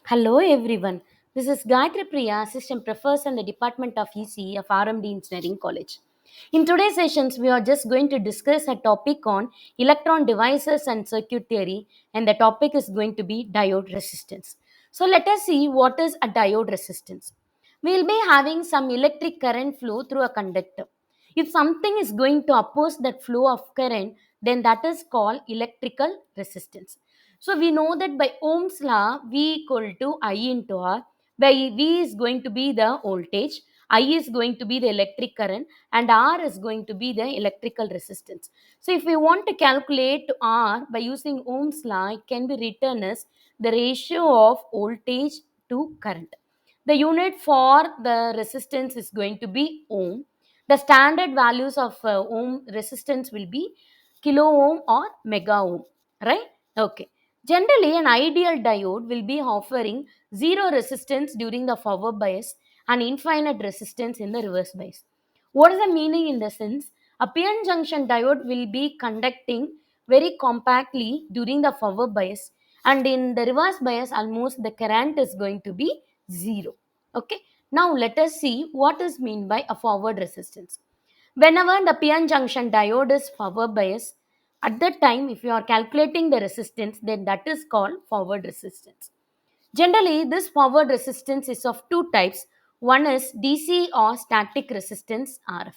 Hello everyone. This is Gayatri Priya, Assistant Professor in the Department of EC of RMD Engineering College. In today's sessions, we are just going to discuss a topic on electron devices and circuit theory, and the topic is going to be diode resistance. So let us see what is a diode resistance. We will be having some electric current flow through a conductor. If something is going to oppose that flow of current, then that is called electrical resistance. So we know that by Ohm's law, V equal to I into R, where V is going to be the voltage, I is going to be the electric current, and R is going to be the electrical resistance. So if we want to calculate R by using Ohm's law, it can be written as the ratio of voltage to current. The unit for the resistance is going to be ohm. The standard values of ohm resistance will be kilo ohm or mega ohm, right? Okay. Generally, an ideal diode will be offering zero resistance during the forward bias and infinite resistance in the reverse bias. What is the meaning in the sense? A PN junction diode will be conducting very compactly during the forward bias, and in the reverse bias almost the current is going to be zero. Okay. Now let us see what is meant by a forward resistance. Whenever the PN junction diode is forward bias, at that time if you are calculating the resistance, then that is called forward resistance. Generally, this forward resistance is of two types. One is DC or static resistance RF.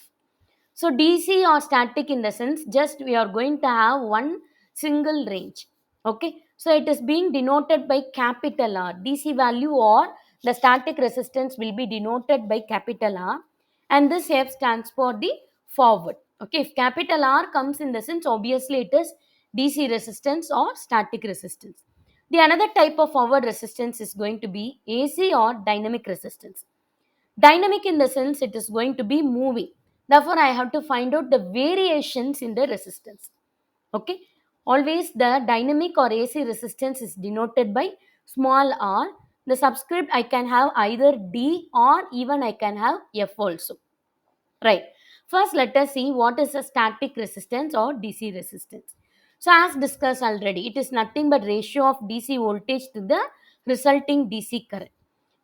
So DC or static in the sense just we are going to have one single range. Okay. So it is being denoted by capital R. DC value or the static resistance will be denoted by capital R, and this F stands for the forward. Okay. If capital R comes in the sense, obviously it is DC resistance or static resistance. The another type of forward resistance is going to be AC or dynamic resistance. Dynamic in the sense it is going to be moving. Therefore, I have to find out the variations in the resistance. Okay. Always the dynamic or AC resistance is denoted by small r. The subscript I can have either D or even I can have F also. Right. First, let us see what is a static resistance or DC resistance. So, as discussed already, it is nothing but ratio of DC voltage to the resulting DC current.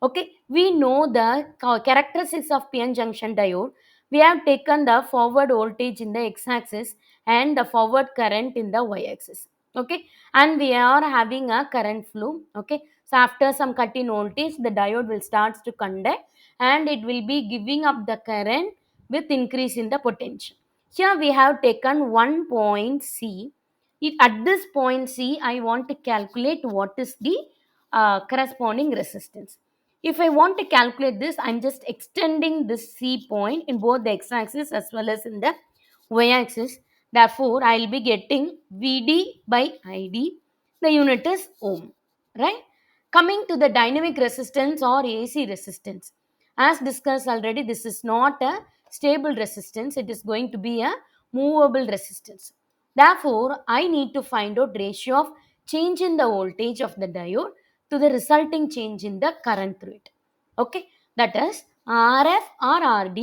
Okay, we know the characteristics of PN junction diode. We have taken the forward voltage in the x-axis and the forward current in the y-axis. Okay, and we are having a current flow. Okay, so after some cut in voltage, the diode will start to conduct and it will be giving up the current with increase in the potential. Here we have taken one point C. At this point C, I want to calculate what is the corresponding resistance. If I want to calculate this, I'm just extending this C point in both the x-axis as well as in the y-axis. Therefore, I'll be getting VD by ID. The unit is ohm, right? Coming to the dynamic resistance or AC resistance. As discussed already, this is not a stable resistance. It is going to be a movable resistance. Therefore, I need to find out ratio of change in the voltage of the diode to the resulting change in the current through it. Okay, that is RF or RD.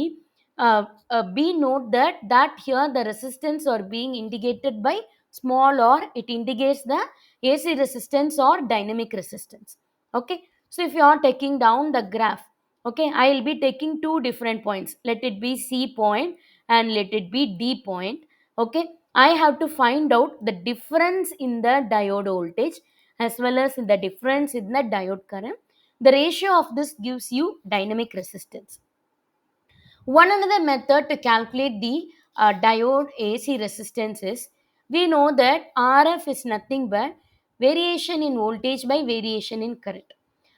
Be note that here the resistance are being indicated by small r. It indicates the AC resistance or dynamic resistance. Okay, so if you are taking down the graph, okay, I will be taking two different points. Let it be C point and let it be D point. Okay, I have to find out the difference in the diode voltage as well as in the difference in the diode current. The ratio of this gives you dynamic resistance. One another method to calculate the diode AC resistance is, we know that RF is nothing but variation in voltage by variation in current.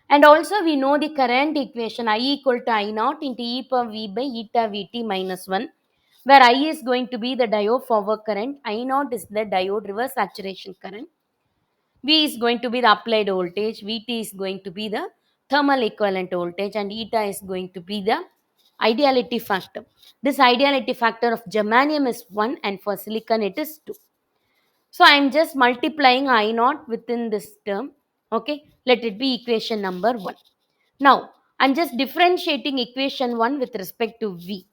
And also we know the current equation I equal to I naught into e power V by eta Vt minus 1, where I is going to be the diode forward current, I naught is the diode reverse saturation current, V is going to be the applied voltage, Vt is going to be the thermal equivalent voltage, and eta is going to be the ideality factor. This ideality factor of germanium is 1 and for silicon it is 2. So I am just multiplying I naught within this term. Okay, let it be equation number 1. Now I'm just differentiating equation 1 with respect to V.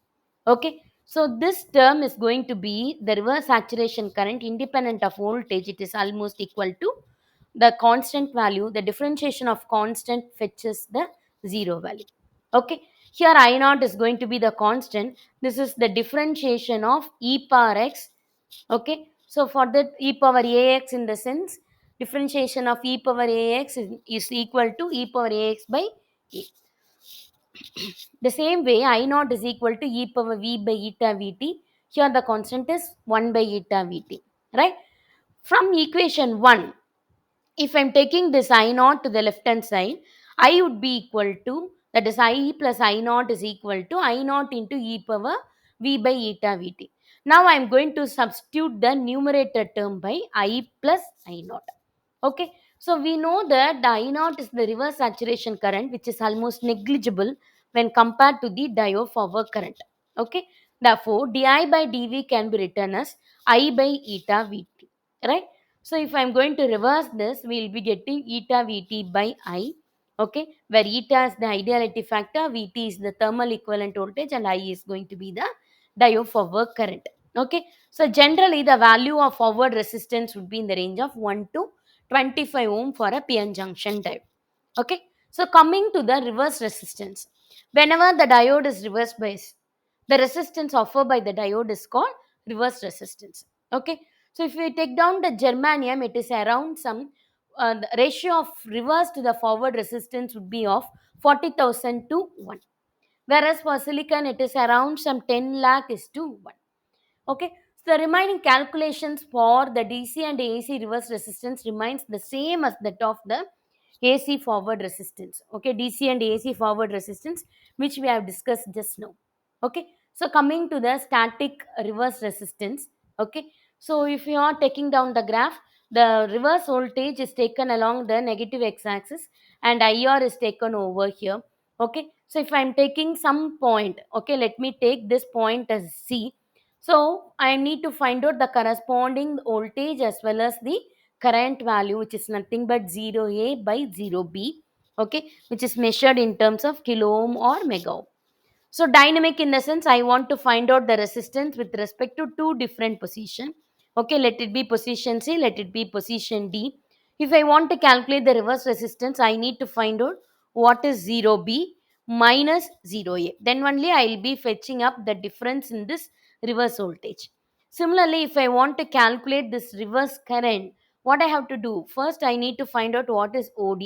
Okay, so this term is going to be the reverse saturation current independent of voltage. It is almost equal to the constant value, the differentiation of constant fetches the zero value. Okay, here I naught is going to be the constant. This is the differentiation of e power x. Okay, so for that e power ax, in the sense differentiation of e power ax is equal to e power ax by a. The same way, I naught is equal to e power v by eta vt. Here the constant is 1 by eta vt. Right? From equation 1, if I'm taking this I naught to the left hand side, I would be equal to, that is I plus I naught is equal to I naught into e power v by eta vt. Now I'm going to substitute the numerator term by I plus I naught. Okay, so we know that the I naught is the reverse saturation current, which is almost negligible when compared to the diode forward current. Okay, therefore di by dv can be written as I by eta vt. Right? So if I'm going to reverse this, we'll be getting eta vt by I. Okay, where eta is the ideality factor, vt is the thermal equivalent voltage, and I is going to be the diode forward current. Okay, so generally the value of forward resistance would be in the range of 1 to 25 ohm for a PN junction diode. Okay, so coming to the reverse resistance, whenever the diode is reverse biased, the resistance offered by the diode is called reverse resistance. Okay, so if we take down the germanium, it is around some the ratio of reverse to the forward resistance would be of 40,000 to 1, whereas for silicon it is around some 10 lakh is to 1. Okay, so the remaining calculations for the DC and AC reverse resistance remains the same as that of the AC forward resistance. Okay, DC and AC forward resistance, which we have discussed just now. Okay, so coming to the static reverse resistance. Okay, so if you are taking down the graph, the reverse voltage is taken along the negative x-axis and IR is taken over here. Okay, so if I am taking some point, okay, let me take this point as C. So I need to find out the corresponding voltage as well as the current value, which is nothing but 0A by 0B, okay, which is measured in terms of kilo ohm or mega ohm. So dynamic in the sense I want to find out the resistance with respect to two different position. Okay, let it be position C, let it be position D. If I want to calculate the reverse resistance, I need to find out what is 0B minus 0A. Then only I will be fetching up the difference in this reverse voltage. Similarly, if I want to calculate this reverse current, what I have to do? First, I need to find out what is OD,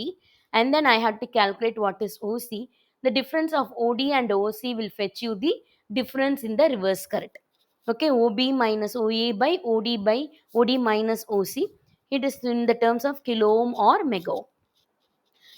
and then I have to calculate what is OC. The difference of OD and OC will fetch you the difference in the reverse current. Okay, OB minus OA by OD minus OC. It is in the terms of kilo ohm or mega ohm.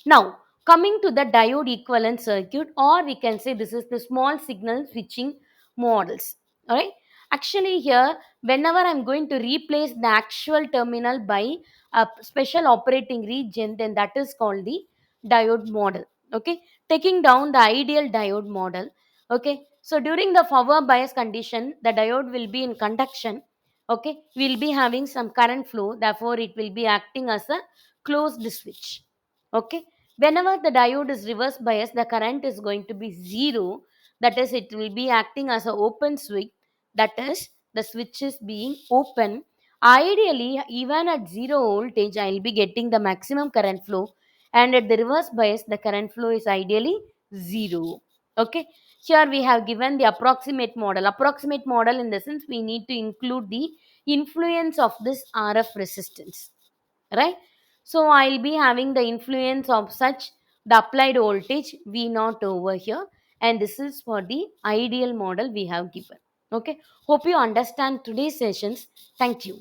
Now, coming to the diode equivalent circuit, or we can say this is the small signal switching models. All right. Actually, here, whenever I'm going to replace the actual terminal by a special operating region, then that is called the diode model. Okay. Taking down the ideal diode model. Okay. So, during the forward bias condition, the diode will be in conduction. Okay. We'll be having some current flow. Therefore, it will be acting as a closed switch. Okay, whenever the diode is reverse biased, the current is going to be zero. That is, it will be acting as an open switch. That is, the switch is being open. Ideally, even at zero voltage, I will be getting the maximum current flow. And at the reverse bias, the current flow is ideally zero. Okay, here we have given the approximate model. Approximate model in the sense we need to include the influence of this RF resistance, right? So I'll be having the influence of such the applied voltage V naught over here, and this is for the ideal model we have given. Okay, hope you understand today's sessions. Thank you.